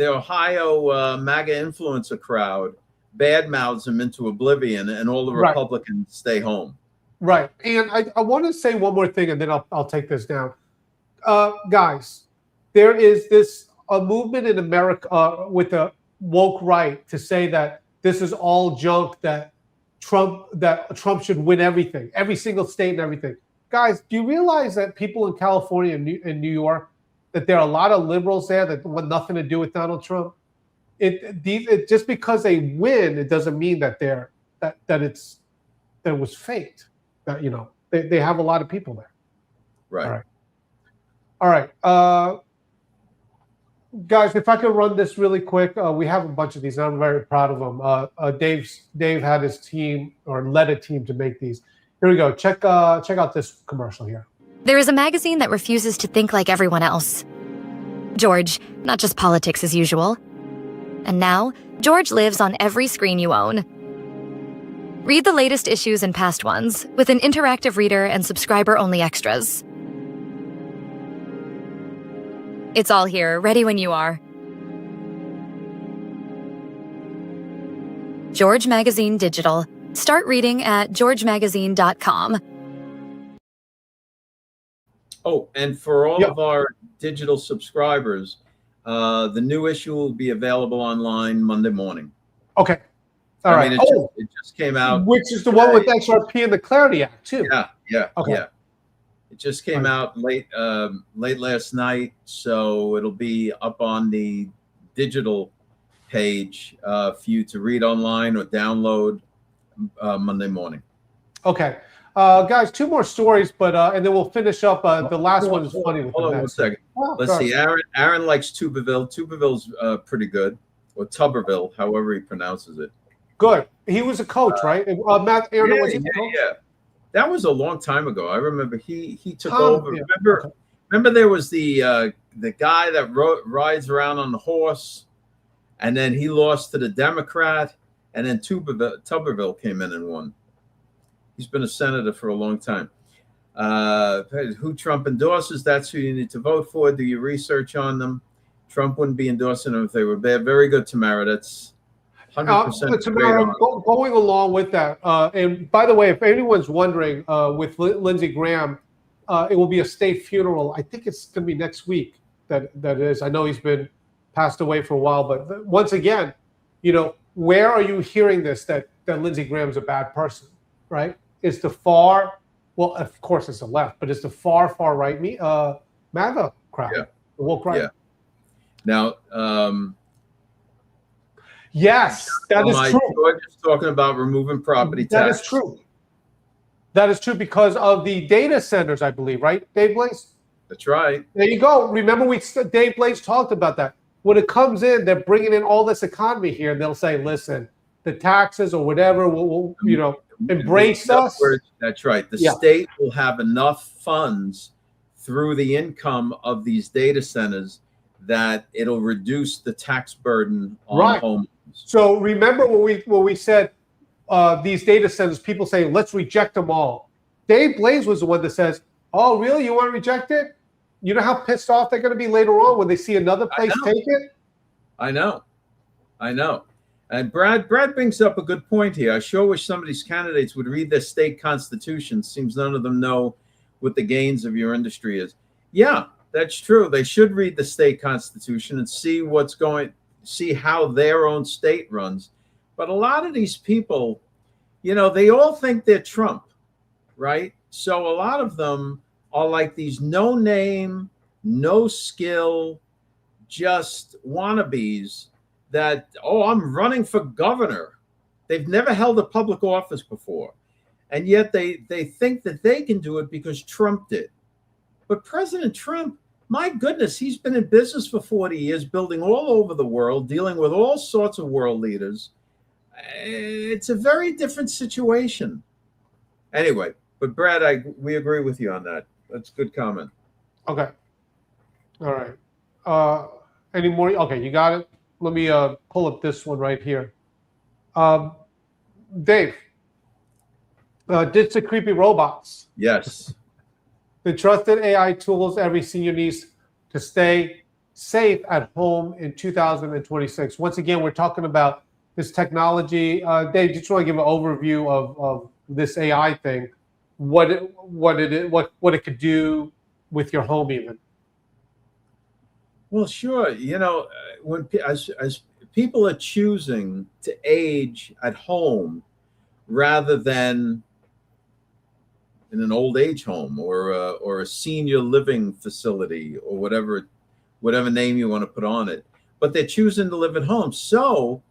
Ohio MAGA influencer crowd badmouths him into oblivion, and all the Republicans stay home. Right. And I want to say one more thing, and then I'll take this down. Guys, there is a movement in America with the woke right to say that this is all junk, that Trump should win everything, every single state and everything. Guys, do you realize that people in California and New York, that there are a lot of liberals there that want nothing to do with Donald Trump? It just because they win, it doesn't mean that it was faked. That they have a lot of people there. Right. All right. Guys, if I could run this really quick, we have a bunch of these, and I'm very proud of them. Dave had his team, or led a team to make these. Here we go. Check out this commercial here. There is a magazine that refuses to think like everyone else. George, not just politics as usual. And now, George lives on every screen you own. Read the latest issues and past ones with an interactive reader and subscriber-only extras. It's all here, ready when you are. George Magazine Digital. Start reading at georgemagazine.com. Oh, and for all of our digital subscribers, the new issue will be available online Monday morning. Okay. All right. It just came out. Which is the one with XRP and the Clarity Act, too. Yeah. Okay. Yeah. It just came out late last night, so it'll be up on the digital page for you to read online or download Monday morning. Okay. Guys, two more stories, but and then we'll finish up. The last one is funny. Hold on one second. Let's see. Aaron likes Tuberville. Tuberville's pretty good, or Tuberville, however he pronounces it. Good. He was a coach, right? Matt Aaron was a coach? Yeah. That was a long time ago. I remember he took over. Yeah. Remember there was the guy that rides around on the horse, and then he lost to the Democrat, and then Tuberville came in and won. He's been a senator for a long time. Who Trump endorses, that's who you need to vote for. Do your research on them. Trump wouldn't be endorsing them if they were bad. Very good, Tamara. That's 100%. Tamara, going along with that, and by the way, if anyone's wondering, with Lindsey Graham, it will be a state funeral. I think it's going to be next week. That is. I know he's been passed away for a while, but once again, where are you hearing this that Lindsey Graham's a bad person, right? It's the far, well, of course it's the left, but it's the far right MAGA crowd, the woke right. Yeah. Now, yes, that is true. George is talking about removing property tax. That is true. That is true because of the data centers, I believe, right, Dave Blaze? That's right. There you go. Remember, Dave Blaze talked about that. When it comes in, they're bringing in all this economy here, and they'll say, listen, the taxes or whatever will embrace us. That's right. The state will have enough funds through the income of these data centers that it'll reduce the tax burden on homeowners. So remember what we said, these data centers, people say, let's reject them all. Dave Blaze was the one that says, oh, really? You want to reject it? You know how pissed off they're going to be later on when they see another place take it? I know. And Brad brings up a good point here. I sure wish some of these candidates would read their state constitution. Seems none of them know what the gains of your industry is. Yeah, that's true. They should read the state constitution and see see how their own state runs. But a lot of these people, they all think they're Trump, right? So a lot of them are like these no name, no skill, just wannabes that, I'm running for governor. They've never held a public office before. And yet they think that they can do it because Trump did. But President Trump, my goodness, he's been in business for 40 years, building all over the world, dealing with all sorts of world leaders. It's a very different situation. Anyway, but Brad, we agree with you on that. That's a good comment. Okay. All right. Any more? Okay, you got it. Let me pull up this one right here. Dave, ditch the creepy robots. Yes. The trusted AI tools every senior needs to stay safe at home in 2026. Once again, we're talking about this technology. Dave, just want to give an overview of this AI thing. what it could do with your home even. Well, sure. As people are choosing to age at home rather than in an old age home or a senior living facility or whatever name you want to put on it, but they're choosing to live at home. So,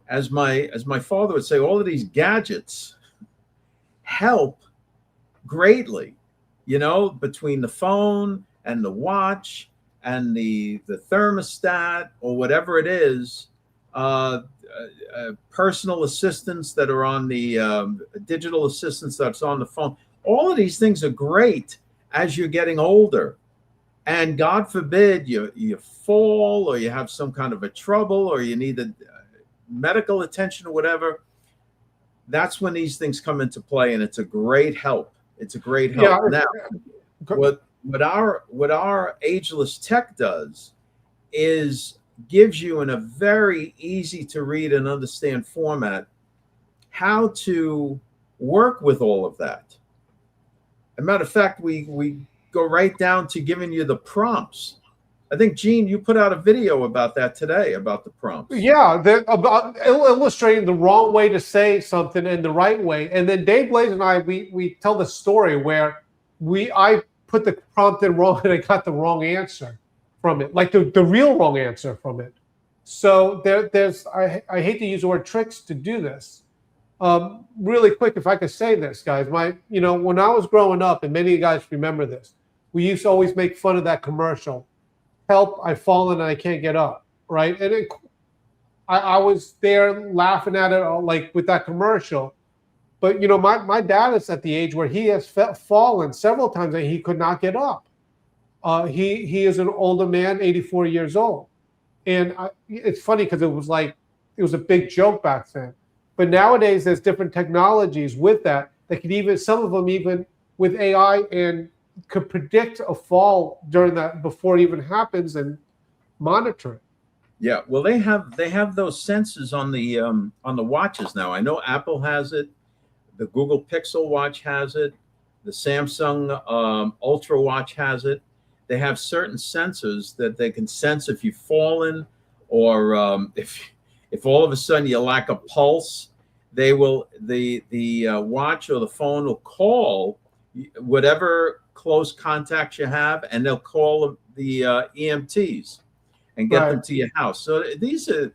as my father would say, all of these gadgets help greatly. Between the phone and the watch and the thermostat or whatever it is, personal assistants that are on the digital assistants that's on the phone. All of these things are great as you're getting older. And God forbid you fall or you have some kind of a trouble or you need medical attention or whatever. That's when these things come into play, and it's a great help. It's a great help. Yeah. Now, what our ageless tech does is gives you in a very easy to read and understand format how to work with all of that. As a matter of fact, we go right down to giving you the prompts. I think, Gene, you put out a video about that today, about the prompts. Yeah, about illustrating the wrong way to say something and the right way. And then Dave Blaze and I, we tell the story where I put the prompt in wrong and I got the wrong answer from it, like the real wrong answer from it. So there's I hate to use the word tricks to do this. Really quick, if I could say this, guys, when I was growing up, and many of you guys remember this, we used to always make fun of that commercial. Help, I've fallen and I can't get up, right? And I was there laughing at it like with that commercial. But, my dad is at the age where he has fallen several times and he could not get up. He is an older man, 84 years old. And it's funny because it was a big joke back then. But nowadays there's different technologies with that could even, some of them even with AI and could predict a fall during that before it even happens and monitor it. Yeah, well, they have those sensors on the watches now. I know Apple has it, the Google Pixel watch has it, the Samsung Ultra watch has it. They have certain sensors that they can sense if you've fallen or if all of a sudden you lack a pulse. They will the watch or the phone will call whatever close contacts you have, and they'll call the EMTs and get them to your house. So these are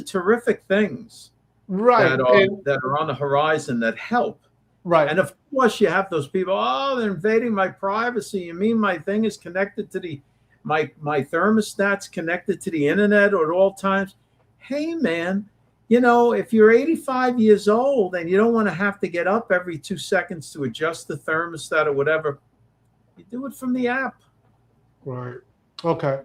terrific things, right? that are on the horizon that help, right? And of course, you have those people. Oh, they're invading my privacy. You mean my thing is connected to my thermostat's connected to the internet at all times? Hey, man. If you're 85 years old and you don't want to have to get up every 2 seconds to adjust the thermostat or whatever, you do it from the app. Right. Okay.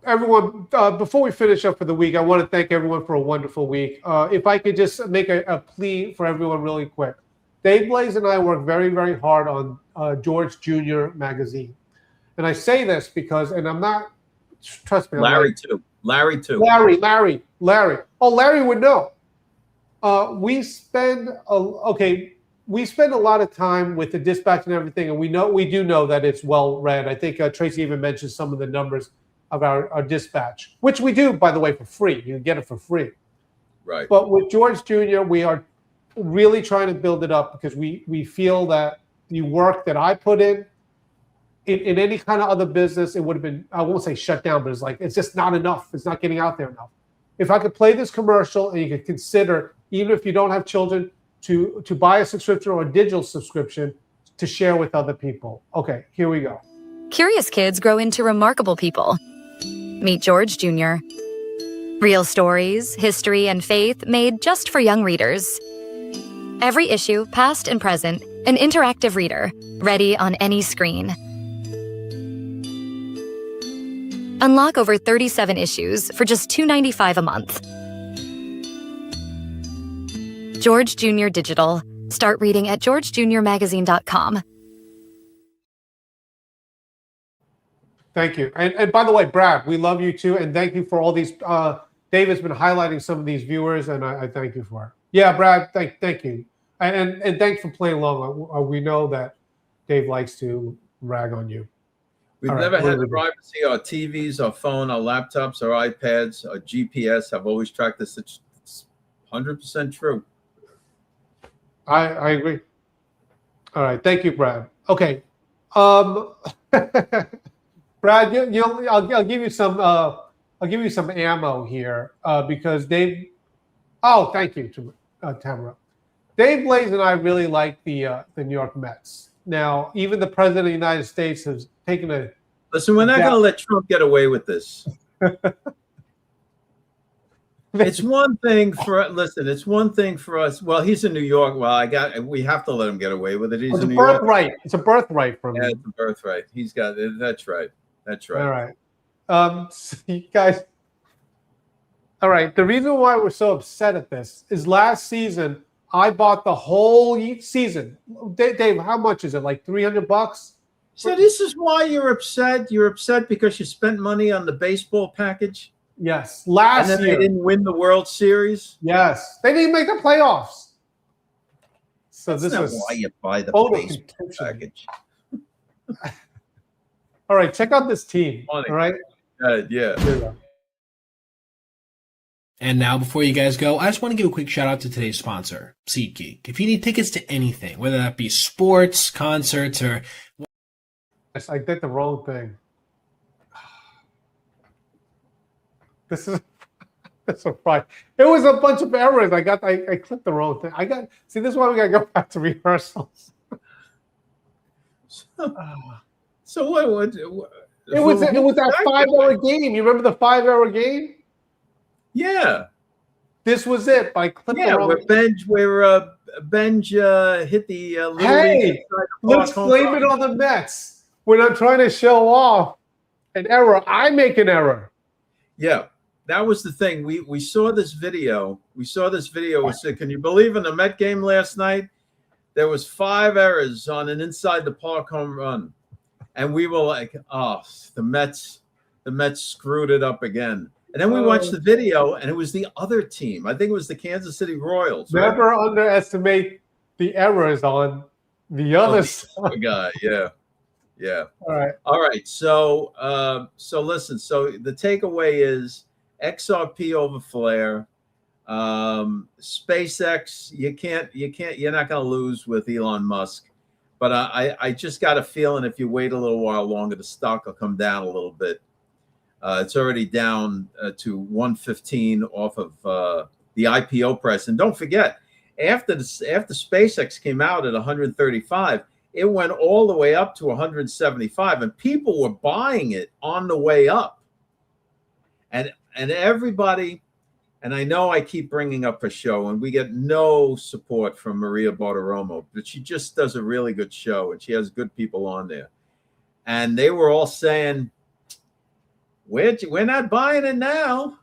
Everyone, before we finish up for the week, I want to thank everyone for a wonderful week. If I could just make a plea for everyone really quick. Dave Blaze and I work very, very hard on George Jr. magazine. And I say this because, and I'm not, trust me. Larry too. Larry. Oh, Larry would know. We spend a lot of time with the dispatch and everything, and we do know that it's well read. I think Tracy even mentioned some of the numbers of our dispatch, which we do, by the way, for free. You can get it for free. Right. But with George Jr., we are really trying to build it up because we feel that the work that I put in any kind of other business, it would have been, I won't say shut down, but it's just not enough. It's not getting out there enough. If I could play this commercial and you could consider, even if you don't have children, to buy a subscription or a digital subscription to share with other people. Okay, here we go. Curious kids grow into remarkable people. Meet George Jr. Real stories, history, and faith made just for young readers. Every issue, past and present, an interactive reader, ready on any screen. Unlock over 37 issues for just $2.95 a month. George Jr. Digital. Start reading at georgejrmagazine.com. Thank you. And by the way, Brad, we love you too. And thank you for all these. Dave has been highlighting some of these viewers, and I thank you for it. Yeah, Brad, thank you. And thanks for playing along. We know that Dave likes to rag on you. We've never had privacy. Our TVs, our phone, our laptops, our iPads, our GPS have always tracked us. It's 100% true. I agree. All right. Thank you, Brad. Okay. Brad, I'll give you some ammo here because Dave. Oh, thank you, Tamara. Dave Blaze and I really like the New York Mets. Now, even the president of the United States has taken a. Listen, we're not going to let Trump get away with this. It's one thing for It's one thing for us. Well, he's in New York. Well, we have to let him get away with it. He's in New York. It's a birthright from him. Yeah, it's a birthright. He's got it. That's right. That's right. All right. So you guys. All right. The reason why we're so upset at this is last season I bought the whole season. Dave, how much is it? Like $300? So this is why you're upset. You're upset because you spent money on the baseball package. Yes, last year. And then year. they didn't win the World Series? Yes. They didn't make the playoffs. So That's not why you buy the baseball package. All right, check out this team. Funny. All right? Yeah. And now, before you guys go, I just want to give a quick shout out to today's sponsor, SeatGeek. If you need tickets to anything, whether that be sports, concerts, or... I did the wrong thing. This is a fright. It was a bunch of errors. I clicked the wrong thing. See, this is why we gotta go back to rehearsals. So what it was that 5-hour game. You remember the 5-hour game? Yeah. This was it. I clicked the wrong where Benj hit the hey, let's blame it on the Mets. We're not trying to show off an error. I make an error. Yeah. That was the thing. We saw this video. Can you believe in the Met game last night? There was 5 errors on an inside the park home run. And we were like, oh, the Mets screwed it up again. And then we watched the video, and it was the other team. I think it was the Kansas City Royals. Never underestimate the errors on the other side. Guy, yeah. All right. So listen. So the takeaway is XRP over Flare, SpaceX. You're not going to lose with Elon Musk. But I just got a feeling if you wait a little while longer, the stock will come down a little bit. It's already down to 115 off of the IPO price. And don't forget, after SpaceX came out at 135, it went all the way up to 175, and people were buying it on the way up. And everybody, and I know I keep bringing up her show, and we get no support from Maria Bartiromo, but she just does a really good show, and she has good people on there. And they were all saying, we're not buying it now.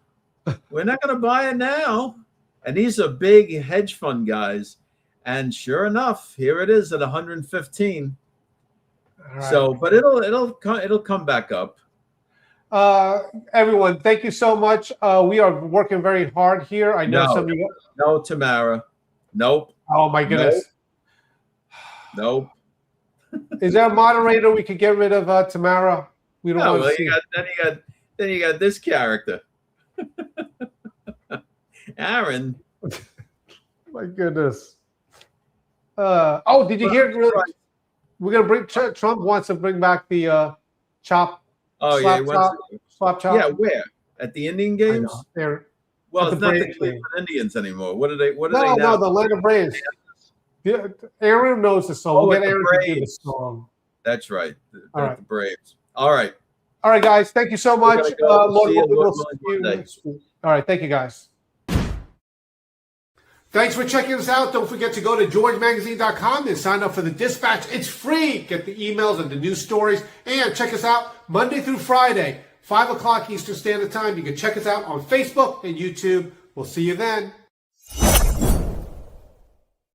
We're not going to buy it now. And these are big hedge fund guys. And sure enough, here it is at 115. Right. So, but it'll come back up. Everyone, thank you so much. We are working very hard here. I know No, Tamara. Nope. Oh my goodness. Nope. Is there a moderator we could get rid of Tamara? We don't want to see. Then you got this character. Aaron. My goodness. Did you hear? We're gonna bring Trump wants to bring back the chop. Oh yeah, slap chop. Yeah, where at the Indian games? Well, it's not the Cleveland Indians anymore. What are they? No, the Atlanta Braves. Yeah, Aaron knows the song. We'll get Aaron to do the song. That's right. The Braves. All right. All right, guys. Thank you so much. Lord, we'll see you next week. All right. Thank you, guys. Thanks for checking us out. Don't forget to go to georgemagazine.com and sign up for the Dispatch. It's free. Get the emails and the news stories. And check us out Monday through Friday, 5 o'clock Eastern Standard Time. You can check us out on Facebook and YouTube. We'll see you then.